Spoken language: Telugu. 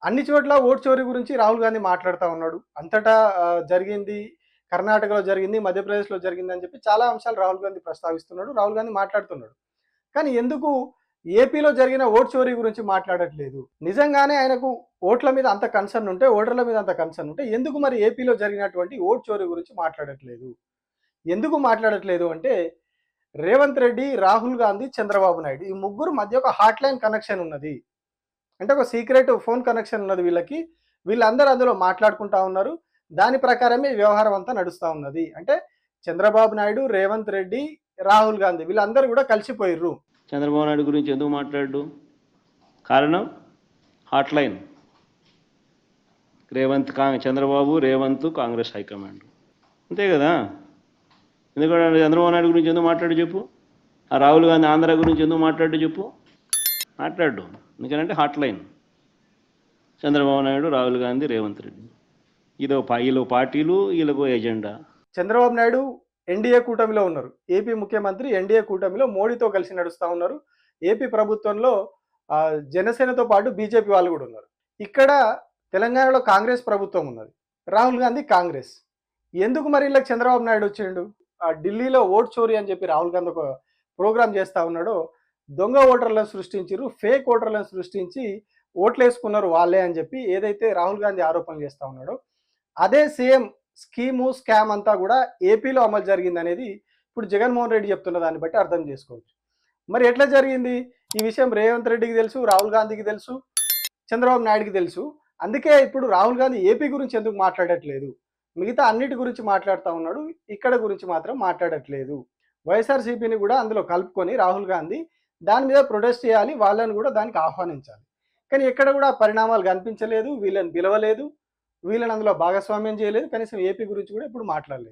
అన్ని చోట్ల ఓట్ చోరీ గురించి రాహుల్ గాంధీ మాట్లాడుతా ఉన్నాడు. అంతటా జరిగింది, కర్ణాటకలో జరిగింది, మధ్యప్రదేశ్‌లో జరిగిందని చెప్పి చాలా అంశాలు రాహుల్ గాంధీ ప్రస్తావిస్తున్నాడు. రాహుల్ గాంధీ మాట్లాడుతున్నాడు. కానీ ఎందుకు ఏపీలో జరిగిన ఓట్ చోరీ గురించి మాట్లాడట్లేదు? నిజంగానే ఆయనకు ఓట్ల మీద అంత కన్సర్న్ ఉంటే, ఓటర్ల మీద అంత కన్సర్న్ ఉంటే ఎందుకు మరి ఏపీలో జరిగినటువంటి ఓట్ చోరీ గురించి మాట్లాడట్లేదు? ఎందుకు మాట్లాడట్లేదు అంటే రేవంత్ రెడ్డి, రాహుల్ గాంధీ, చంద్రబాబు నాయుడు ఈ ముగ్గురు మధ్య ఒక హాట్‌లైన్ కనెక్షన్ ఉన్నది. అంటే ఒక సీక్రెట్ ఫోన్ కనెక్షన్ ఉన్నది వీళ్ళకి. వీళ్ళందరూ అందులో మాట్లాడుకుంటా ఉన్నారు. దాని ప్రకారమే ఈ వ్యవహారం అంతా నడుస్తా ఉన్నది. అంటే చంద్రబాబు నాయుడు, రేవంత్ రెడ్డి, రాహుల్ గాంధీ వీళ్ళందరూ కూడా కలిసిపోయిర్రు. చంద్రబాబు నాయుడు గురించి ఎందుకు మాట్లాడు? కారణం హాట్లైన్. చంద్రబాబు, రేవంత్, కాంగ్రెస్ హైకమాండ్. అంతే కదా. ఎందుకంటే చంద్రబాబు నాయుడు గురించి ఎందుకు మాట్లాడు చెప్పు. ఆ రాహుల్ గాంధీ ఆంధ్ర గురించి ఎందుకు మాట్లాడు చెప్పు. మాట్లాడు. ఎందుకంటే హాట్లైన్. చంద్రబాబు నాయుడు, రాహుల్ గాంధీ, రేవంత్ రెడ్డి. వీళ్ళు పార్టీలు, వీళ్ళకు ఎజెండా. చంద్రబాబు నాయుడు ఎన్డీఏ కూటమిలో ఉన్నారు. ఏపీ ముఖ్యమంత్రి ఎన్డీఏ కూటమిలో మోడీతో కలిసి నడుస్తూ ఉన్నారు. ఏపీ ప్రభుత్వంలో జనసేనతో పాటు బీజేపీ వాళ్ళు కూడా ఉన్నారు. ఇక్కడ తెలంగాణలో కాంగ్రెస్ ప్రభుత్వం ఉన్నది. రాహుల్ గాంధీ కాంగ్రెస్. ఎందుకు మరి వీళ్ళకి చంద్రబాబు నాయుడు వచ్చిండు? ఢిల్లీలో ఓట్ చోరీ అని చెప్పి రాహుల్ గాంధీ ఒక ప్రోగ్రామ్ చేస్తూ ఉన్నాడో దొంగ ఓటర్లను సృష్టించారు, ఫేక్ ఓటర్లను సృష్టించి ఓట్లు వేసుకున్నారు వాళ్ళే అని చెప్పి ఏదైతే రాహుల్ గాంధీ ఆరోపణలు చేస్తూ ఉన్నాడో అదే సేమ్ స్కీము స్కామ్ అంతా కూడా ఏపీలో అమలు జరిగింది అనేది ఇప్పుడు జగన్మోహన్ రెడ్డి చెప్తున్న దాన్ని బట్టి అర్థం చేసుకోవచ్చు. మరి ఎట్లా జరిగింది ఈ విషయం? రేవంత్ రెడ్డికి తెలుసు, రాహుల్ గాంధీకి తెలుసు, చంద్రబాబు నాయుడుకి తెలుసు. అందుకే ఇప్పుడు రాహుల్ గాంధీ ఏపీ గురించి ఎందుకు మాట్లాడట్లేదు? మిగతా అన్నిటి గురించి మాట్లాడుతూ ఉన్నాడు, ఇక్కడ గురించి మాత్రం మాట్లాడట్లేదు. వైఎస్ఆర్సీపీని కూడా అందులో కలుపుకొని రాహుల్ గాంధీ దాని మీద ప్రొటెస్ట్ చేయాలి, వాళ్ళని కూడా దానికి ఆహ్వానించాలి. కానీ ఎక్కడ కూడా పరిణామాలు కనిపించలేదు, వీళ్ళని పిలవలేదు, వీళ్ళని అందులో భాగస్వామ్యం చేయలేదు, కనీసం ఏపీ గురించి కూడా ఇప్పుడు మాట్లాడలేదు.